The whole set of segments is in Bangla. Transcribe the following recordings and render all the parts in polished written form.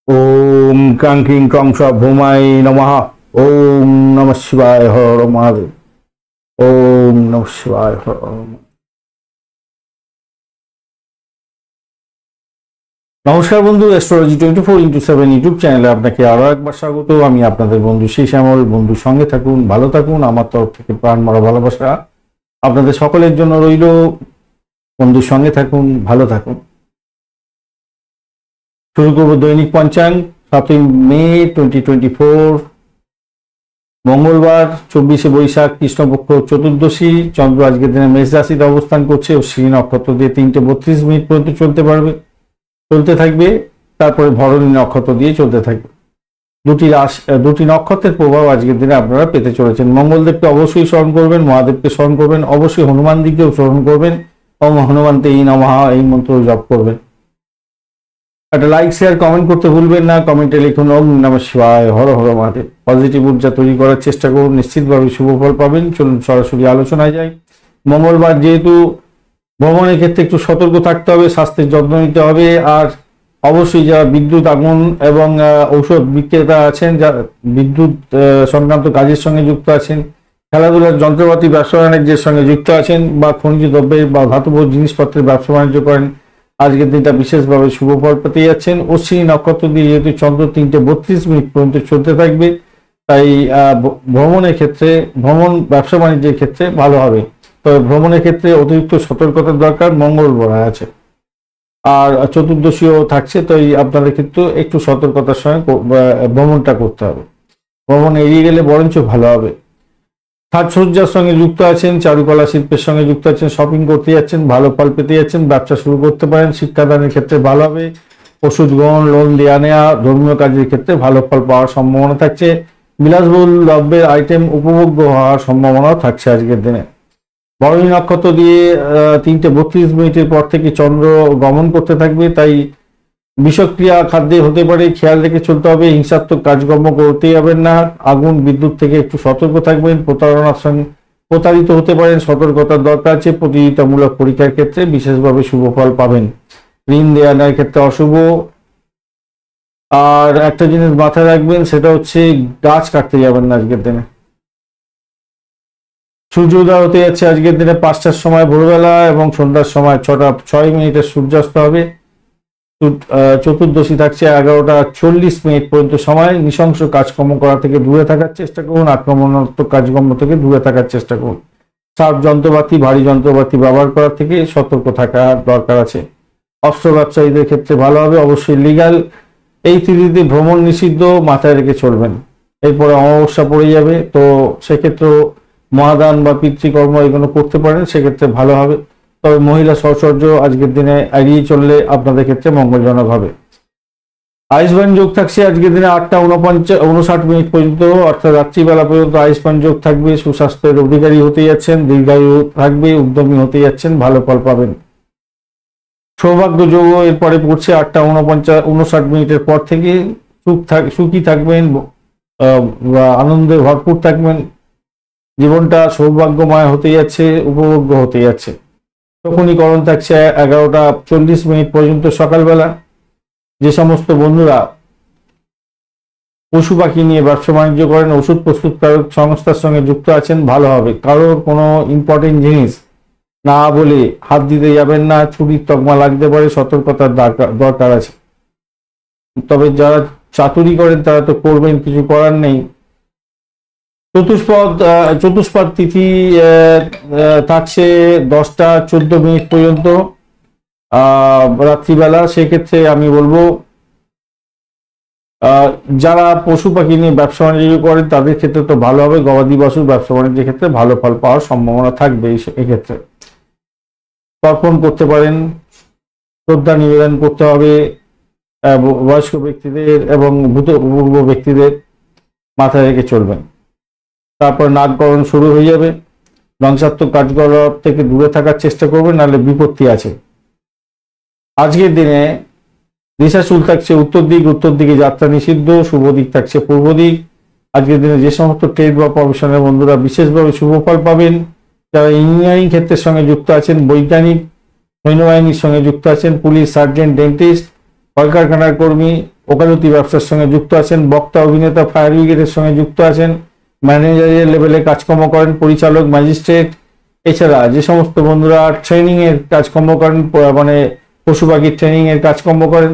ओम क्रांकिं क्रंश भूमाय नमः। ओम नमः शिवाय हर महादेव। ओम नमः शिवाय हर। नमस्कार बंधु, एस्ट्रोलॉजी 24x7 यूट्यूब चैनले आपनाके आरो एकबार स्वागत। आमि आपनादेर बंधु श्री श्यामल। बंधु संगे थाकुन, भालो थाकुन। आमार तरफ थेके प्राण भरा भालोबासा आपनादेर सकलेर जोन्नो रइलो। बंधु संगे थाकुन, भालो थाकुन। शुरू करब दैनिक पंचांग 7 मे 2024 मंगलवार 24 बैशाख कृष्णपक्ष चतुर्दशी। चंद्र आज के दिन मेष राशिते अवस्थान करছে ও শ্রী नक्षत्र দিয়ে 3:32 মিনিট পর্যন্ত চলতে থাকবে। তারপরে ভরণী নক্ষত্র দিয়ে চলতে থাকবে। দুটি নক্ষত্রের প্রভাব আজকের দিনে আপনারা পেতে চলেছেন। মঙ্গলদেবকে অবশ্যই স্মরণ করবেন, মহাদেবকে স্মরণ করবেন, অবশ্যই হনুমান দিকেও স্মরণ করবেন এবং হনুমানতে এই নমঃ এই মন্ত্র জপ করবেন। একটা লাইক শেয়ার কমেন্ট করতে ভুলবেন না। কমেন্টে লিখুন ওম নমঃ শিবায় হর হর মহাদেব। পজিটিভ ঊর্জা তৈরি করার চেষ্টা করুন, নিশ্চিতভাবে শুভ ফল পাবেন। চলুন সরাসরি আলোচনায় যাই। মঙ্গলবার যেহেতু ভ্রমণের ক্ষেত্রে একটু সতর্ক থাকতে হবে, স্বাস্থ্যের যত্ন নিতে হবে। আর অবশ্যই যারা বিদ্যুৎ আগুন এবং ঔষধ বিক্রেতা আছেন, যারা বিদ্যুৎ সংক্রান্ত কাজের সঙ্গে যুক্ত আছেন, খেলাধুলার যন্ত্রপাতি ব্যবসা বাণিজ্যের সঙ্গে যুক্ত আছেন, বা খনিজ দ্রব্যের বা ধাতব জিনিসপত্রের ব্যবসা বাণিজ্য করেন, আজকের দিনটা বিশেষভাবে শুভ ফল পেতে যাচ্ছেন। অশ্বিনী নক্ষত্র দিয়ে যেহেতু চন্দ্র 3:32 মিনিট পর্যন্ত চলতে থাকবে, তাই ভ্রমণের ক্ষেত্রে, ভ্রমণ ব্যবসা বাণিজ্যের ক্ষেত্রে ভালো হবে। তবে ভ্রমণের ক্ষেত্রে অতিরিক্ত সতর্কতার দরকার। মঙ্গল বলা আছে আর চতুর্দশীও থাকছে, তাই আপনাদের কিন্তু একটু সতর্কতার সঙ্গে ভ্রমণটা করতে হবে। ভ্রমণ এড়িয়ে গেলে বরঞ্চ ভালো হবে। সাজসজ্জার সঙ্গে যুক্ত আছেন, চারুকলা শিল্পের সঙ্গে যুক্ত আছেন, শপিং করতে যাচ্ছেন, ভালো ফল পেতে যাচ্ছেন। ব্যবসা শুরু করতে পারেন। শিক্ষাদানের ক্ষেত্রে ভালো হবে। ওষুধ গ্রহণ, লোন দেওয়া নেওয়া, ধর্মীয় কাজের ক্ষেত্রে ভালো ফল পাওয়ার সম্ভাবনা থাকছে। বিলাসবহুল দ্রব্যের আইটেম উপভোগ্য হওয়ার সম্ভাবনাও থাকছে আজকের দিনে। ভরণী নক্ষত্র দিয়ে 3:32 মিনিটের পর থেকে চন্দ্র গমন করতে থাকবে, তাই বিষক্রিয়া খাদ্যে হতে পারে, খেয়াল রেখে চলতে হবে। হিংসাত্মক কাজকর্ম করতেই হবেন না। আগুন বিদ্যুৎ থেকে একটু সতর্ক থাকবেন। প্রতারণার সঙ্গে প্রতারিত হতে পারেন, সতর্কতার দরকার আছে। প্রতিযোগিতামূলক পরীক্ষার ক্ষেত্রে বিশেষভাবে শুভ ফল পাবেন। ঋণ দেওয়া নেওয়ার ক্ষেত্রে অশুভ। আর একটা জিনিস মাথায় রাখবেন, সেটা হচ্ছে গাছ কাটতে যাবেন না আজকের দিনে। সূর্যোদয় হতে যাচ্ছে আজকের দিনে 5টার সময় ভোরবেলা এবং সন্ধ্যার সময় 6:06 সূর্যাস্ত হবে। চতুর্দশী থাকছে 11:40 পর্যন্ত সময়। নৃশংস কাজকর্ম করা থেকে দূরে থাকার চেষ্টা করুন। আক্রমণাত্মক কাজকর্ম থেকে দূরে থাকার চেষ্টা করুন। শার্প যন্ত্রপাতি, ভারী যন্ত্রপাতি ব্যবহার করা থেকে সতর্ক থাকার দরকার আছে। অস্ত্র ব্যবসায়ীদের ক্ষেত্রে ভালো হবে, অবশ্যই লিগ্যাল। এই তিথিতে ভ্রমণ নিষিদ্ধ, মাথায় রেখে চলবেন। এরপরে অমাবস্যা পড়ে যাবে, তো সেক্ষেত্রেও মহাদান বা পিতৃকর্ম এগুলো করতে পারেন, সেক্ষেত্রে ভালো হবে। তবে মহিলা সহচর্য আজকের দিনে এড়িয়ে চললে আপনাদের ক্ষেত্রে মঙ্গলজনক হবে। আয়ুষ্মান যোগ থাকছে আজকের দিনে 8:59 পর্যন্ত, অর্থাৎ রাত্রিবেলা পর্যন্ত আয়ুষ্মান যোগ থাকবে। সুস্বাস্থ্যের অধিকারী হতে যাচ্ছেন, দীর্ঘায়ু থাকবে, উদ্যমী হতে যাচ্ছেন, ভালো ফল পাবেন। সৌভাগ্য যোগ এরপরে পড়ছে 8:59 পর থেকে। সুখী থাকবেন, আনন্দে ভরপুর থাকবেন। জীবনটা সৌভাগ্যময় হতে যাচ্ছে, উপভোগ্য হতে যাচ্ছে। শকুনীকরণ থাকছে 11:40 পর্যন্ত সকালবেলা। যে সমস্ত বন্ধুরা পশু পাখি নিয়ে ব্যবসা বাণিজ্য করেন, ওষুধ প্রস্তুতকারক সংস্থার সঙ্গে যুক্ত আছেন, ভালো হবে। কারোর কোনো ইম্পর্টেন্ট জিনিস না বলে হাত দিতে যাবেন না। ছুটির তকমা লাগতে পারে, সতর্কতার দরকার আছে। তবে যারা চাতুরি করেন তারা তো করবেন, কিছু করার নেই। চতুষ্পদ তিথি থাকছে 10:14 পর্যন্ত রাত্রিবেলা। সেক্ষেত্রে আমি বলবো যারা পশু পাখি নিয়ে ব্যবসা বাণিজ্য করেন তাদের ক্ষেত্রে তো ভালো হবে। গবাদি পশুর ব্যবসা বাণিজ্যের ক্ষেত্রে ভালো ফল পাওয়ার সম্ভাবনা থাকবে। এক্ষেত্রে তর্পণ করতে পারেন, শ্রদ্ধা নিবেদন করতে হবে বয়স্ক ব্যক্তিদের এবং ভূতপূর্ব ব্যক্তিদের, মাথায় রেখে চলবেন। তারপর নাগকরণ শুরু হয়ে যাবে। ধ্বংসাত্মক কার্যকলাপ থেকে দূরে থাকার চেষ্টা করবেন, নাহলে বিপত্তি আছে। আজকের দিনে দিশাশুল থাকছে উত্তর দিকে যাত্রা নিষিদ্ধ। শুভ দিক থাকছে পূর্ব দিক। আজকের দিনে যে সমস্ত ট্রেড বা প্রফেশনের বন্ধুরা বিশেষভাবে শুভ ফল পাবেন। যারা ইঞ্জিনিয়ারিং ক্ষেত্রের সঙ্গে যুক্ত আছেন, বৈজ্ঞানিক, সৈন্যবাহিনীর সঙ্গে যুক্ত আছেন, পুলিশ, সার্জেন্ট, ডেন্টিস্ট, কলকারখানার কর্মী, ওকালতি ব্যবসার সঙ্গে যুক্ত আছেন, বক্তা, অভিনেতা, ফায়ার ব্রিগেডের সঙ্গে যুক্ত আছেন, ম্যানেজারিয়াল লেভেলে কাজকর্ম করেন, পরিচালক, ম্যাজিস্ট্রেট, এছাড়া যে সমস্ত বন্ধুরা ট্রেনিং এর কাজকর্ম করেন, মানে পশু পাখির ট্রেনিং এর কাজকর্ম করেন,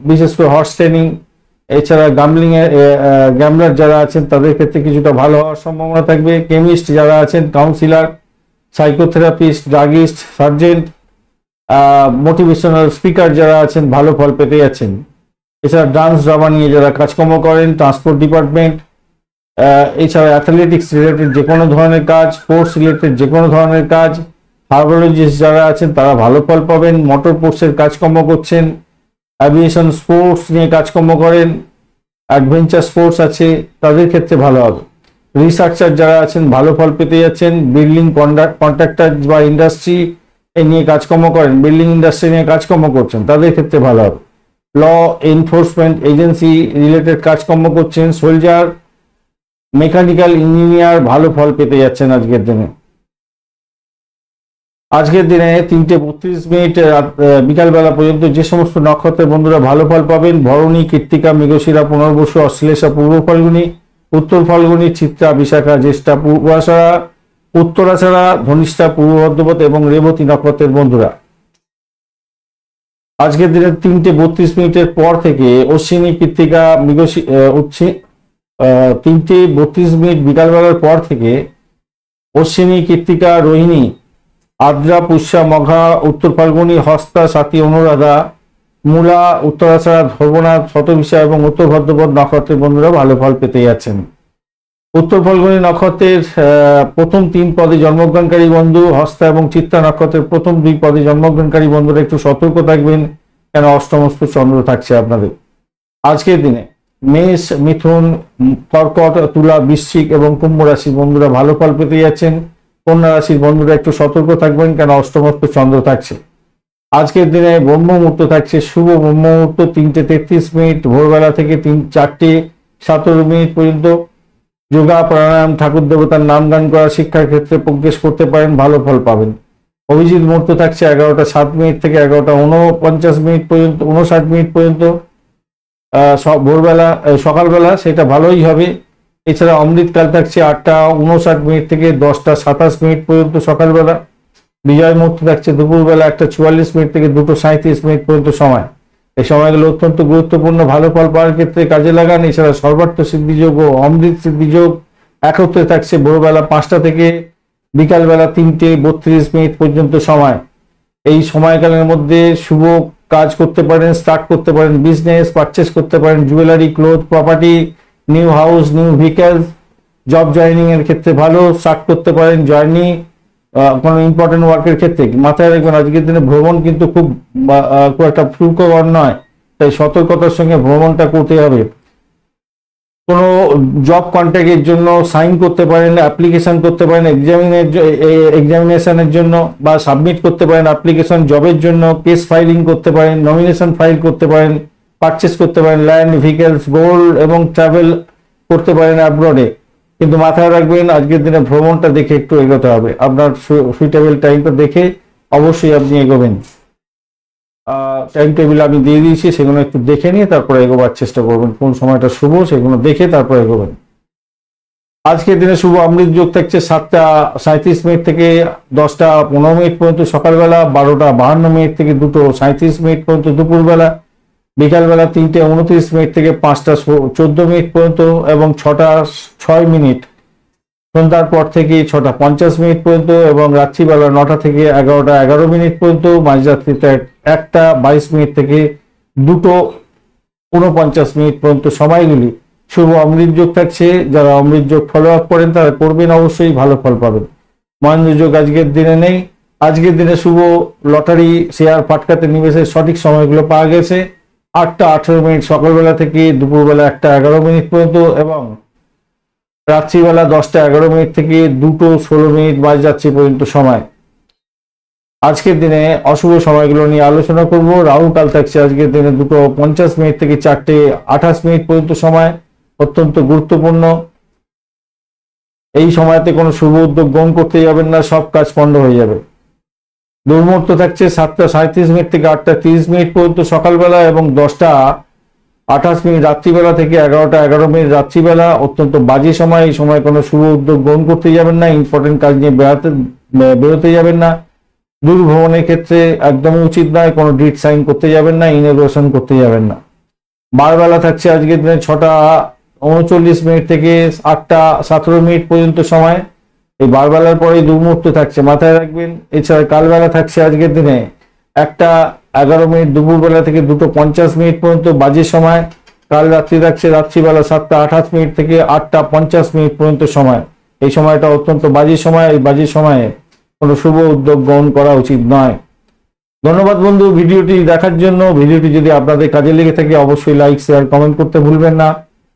বিশেষ করে হর্স ট্রেনিং, এছাড়া গ্যামলার যারা আছেন তাদের ক্ষেত্রে কিছুটা ভালো হওয়ার সম্ভাবনা থাকবে। কেমিস্ট যারা আছেন, councillor, psychotherapist, druggist, sergeant, motivational speaker যারা আছেন ভালো ফল পেতে যাচ্ছেন। এছাড়া ডান্স, ড্রামা নিয়ে যারা কাজকর্ম করেন, ট্রান্সপোর্ট ডিপার্টমেন্ট, এছাড়া অ্যাথলেটিক্স রিলেটেড যে কোনো ধরনের কাজ, স্পোর্টস রিলেটেড যে কোনো ধরনের কাজ, হার্বোলজিস্ট যারা আছেন তারা ভালো ফল পাবেন। মোটর স্পোর্টসের কাজকর্ম করছেন, অ্যাভিয়েশন স্পোর্টস নিয়ে কাজকর্ম করেন, অ্যাডভেঞ্চার স্পোর্টস আছে, তাদের ক্ষেত্রে ভালো হবে। রিসার্চার যারা আছেন ভালো ফল পেতে যাচ্ছেন। বিল্ডিং কন্ট্রাক্টর বা ইন্ডাস্ট্রি নিয়ে কাজকর্ম করেন, বিল্ডিং ইন্ডাস্ট্রি নিয়ে কাজকর্ম করছেন, তাদের ক্ষেত্রে ভালো হবে। ল এনফোর্সমেন্ট এজেন্সি রিলেটেড কাজকর্ম করছেন, সোলজার, মেকানিক্যাল ইঞ্জিনিয়ার ভালো ফল পেতে যাচ্ছেন আজকের দিনে। আজকের দিনে 3:32 বিকালবেলা পর্যন্ত যে সমস্ত নক্ষত্রের বন্ধুরা ভালো ফল পাবেন: ভরণী, কৃত্তিকা, মৃগশিরা, পুনর্বসু, অশ্লেষা, পূর্ব ফাল্গুনী, উত্তর ফাল্গুনী, চিত্রা, বিশাখা, জ্যেষ্ঠা, পূর্বাষাঢ়া, উত্তরাষাঢ়া, ধনিষ্ঠা, পূর্ব ভাদ্রপদ এবং রেবতী নক্ষত্রের বন্ধুরা আজকের দিনে 3:32 পর থেকে অশ্বিনী, কৃত্তিকা, মৃগশিরা 3:32 বিকালবেলার পর থেকে অশ্বিনী, কৃত্তিকা, রোহিণী, আদ্রা, পুষ্যা, মঘা, উত্তর ফাল্গুনী, হস্তা, সাথী, অনুরাধা, মূলা, উত্তরাষাঢ়া, ধর্মনাথ, শতভিষা এবং উত্তর ভাদ্রপদ নক্ষত্রের বন্ধুরা ভালো ফল পেতে যাচ্ছেন। উত্তর ফাল্গুনী নক্ষত্রের প্রথম 3 পদে জন্মগ্রহণকারী বন্ধু, হস্তা এবং চিত্রা নক্ষত্রের প্রথম 2 পদে জন্মগ্রহণকারী বন্ধুরা একটু সতর্ক থাকবেন, কেন অষ্টমস্থ চন্দ্র থাকছে আপনাদের। আজকের দিনে মেষ, মিথুন, কর্কট, তুলা, বৃশ্চিক এবং কুম্ভ রাশির বন্ধুরা ভালো ফল পেতে যাচ্ছেন। কন্যা রাশির বন্ধুরা একটু সতর্ক থাকবেন, কেন অষ্টমস্থ চন্দ্র থাকছে। আজকের দিনে ব্রহ্ম মুহূর্ত থাকছে, শুভ ব্রহ্ম মুহূর্ত 3:33 ভোরবেলা থেকে 4:17 পর্যন্ত। যোগা, প্রাণায়াম, ঠাকুর দেবতার নাম গান করা, শিক্ষার ক্ষেত্রে প্রবেশ করতে পারেন, ভালো ফল পাবেন। অভিজিৎ মুহূর্ত থাকছে 11:07 থেকে 11:49 পর্যন্ত, 59 পর্যন্ত ভোরবেলা, সকালবেলা, সেটা ভালোই হবে। এছাড়া অমৃতকাল থাকছে 8:59 থেকে 10:27 পর্যন্ত সকালবেলা। বিজয় মুহূর্ত থাকছে দুপুরবেলা 1:44 থেকে 2:37 পর্যন্ত সময়। এই সময়গুলো অত্যন্ত গুরুত্বপূর্ণ, ভালো ফল পাওয়ার ক্ষেত্রে কাজে লাগান। এছাড়া সর্বার্থ সিদ্ধিযোগ ও অমৃত সিদ্ধিযোগ একত্রে থাকছে ভোরবেলা 5টা থেকে বিকালবেলা 3:32 পর্যন্ত সময়। এই সময়কালের মধ্যে শুভ কাজ করতে পারেন, স্টার্ট করতে পারেন, বিজনেস পারচেস করতে পারেন, jewellery, cloth, property, new house, new vehicles, job joining এর ক্ষেত্রে ভালো, স্টার্ট করতে পারেন, জার্নি, কোনো ইম্পর্টেন্ট ওয়ার্কের ক্ষেত্রে। মাথায় রাখবেন আজকের দিনে ভ্রমণ কিন্তু খুব একটা সুখকর নয়, তাই সতর্কতার সঙ্গে ভ্রমণটা করতে হবে। কোনো জব কন্ট্রাক্টের জন্য সাইন করতে পারেন, অ্যাপ্লিকেশন করতে পারেন, এক্সামিনেশনের জন্য, বা সাবমিট করতে পারেন অ্যাপ্লিকেশন জবের জন্য, কেস ফাইলিং করতে পারেন, নমিনেশন ফাইল করতে পারেন, পারচেস করতে পারেন ল্যান্ড, ভেহিকলস, গোল্ড এবং ট্রাভেল করতে পারেন অ্যাব্রডে। কিন্তু মাথায় রাখবেন আজকের দিনে ভ্রমণটা দেখে একটু এগোতে হবে, আপনার সুইটেবল টাইমটা দেখে অবশ্যই আপনি এগোবেন। টাইম টেবিল আমি দিয়ে দিয়েছি, সেগুলো একটু দেখে নিয়ে তারপরে এগোবার চেষ্টা করবেন, কোন সময়টা শুভ সেগুলো দেখে তারপরে এগোবেন। আজকের দিনে শুভ অমৃত যোগ থাকছে 7:37 থেকে 10:15 পর্যন্ত সকালবেলা, 12:52 থেকে 2:37 পর্যন্ত দুপুরবেলা, বিকালবেলা 3:29 থেকে 5:14 পর্যন্ত এবং 6:06 সন্ধ্যার পর থেকে 6:50 পর্যন্ত এবং রাত্রিবেলা 9টা থেকে 11:11 পর্যন্ত, মাঝরাত্রিতে 1:22 থেকে 2:49 পর্যন্ত সময়গুলি শুভ অমৃত যোগ থাকছে। যারা অমৃত যোগ ফলো আপ করেন তারা করবেন, অবশ্যই ভালো ফল পাবেন। মহেন্দ্র যোগ আজকের দিনে নেই। আজকের দিনে শুভ লটারি, শেয়ার, ফাটকাতে নিবেশের সঠিক সময়গুলো পাওয়া গেছে 8:18 সকালবেলা থেকে দুপুরবেলা 1:11 পর্যন্ত এবং রাত্রিবেলা 10:11 থেকে 2:16 মাঝরাত্রি পর্যন্ত সময়। আজকের দিনে অশুভ সময়গুলো নিয়ে আলোচনা করব। রাহু কাল থাকছে আজকের দিনে 2:50 থেকে 4:28 পর্যন্ত সময়, অত্যন্ত গুরুত্বপূর্ণ। এই সময়তে কোনো শুভ উদ্যোগ গ্রহণ করতে যাবেন না, সব কাজ পণ্ড হয়ে যাবে। দুর্মুহূর্ত থাকছে 7:37 থেকে 8:30 পর্যন্ত সকালবেলা এবং 10:28 রাত্রিবেলা থেকে 11:11 রাত্রিবেলা। অত্যন্ত বাজে সময়, এই সময় কোনো শুভ উদ্যোগ গ্রহণ করতে যাবেন না, ইম্পর্টেন্ট কাজ নিয়ে বেরোতে যাবেন না, দূর ভ্রমণের ক্ষেত্রে একদমই উচিত নয়, কোনো ডিট সাইন করতে যাবেন না, ইনোগ্রেশন করতে যাবেন না। বারবেলা থাকছে আজকের দিনে 6:39 থেকে 8:17 পর্যন্ত সময়। এই বারবেলার পরে দুর্মুহূর্ত থাকছে, মাথায় রাখবেন। এছাড়া কালবেলা থাকছে আজকের দিনে 1:11 দুপুরবেলা থেকে 2:50 পর্যন্ত বাজে সময়। কাল রাত্রি থাকছে রাত্রিবেলা 7:28 থেকে 8:50 পর্যন্ত সময়। এই সময়টা অত্যন্ত বাজে সময়, এই বাজে সময়ে কোনো শুভ উদ্যোগ গ্রহণ করা উচিত নয়। ধন্যবাদ বন্ধু ভিডিওটি দেখার জন্য। ভিডিওটি যদি আপনাদের কাজে লেগে থাকে অবশ্যই লাইক, শেয়ার, কমেন্ট করতে ভুলবেন না।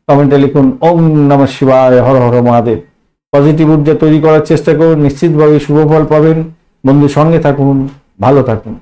কমেন্টে লিখুন ওম নমঃ শিবায়, হর হর মহাদেব। পজিটিভ ঊর্জা তৈরি করার চেষ্টা করুন, নিশ্চিতভাবে শুভ ফল পাবেন। বন্ধু সঙ্গে থাকুন, ভালো থাকুন।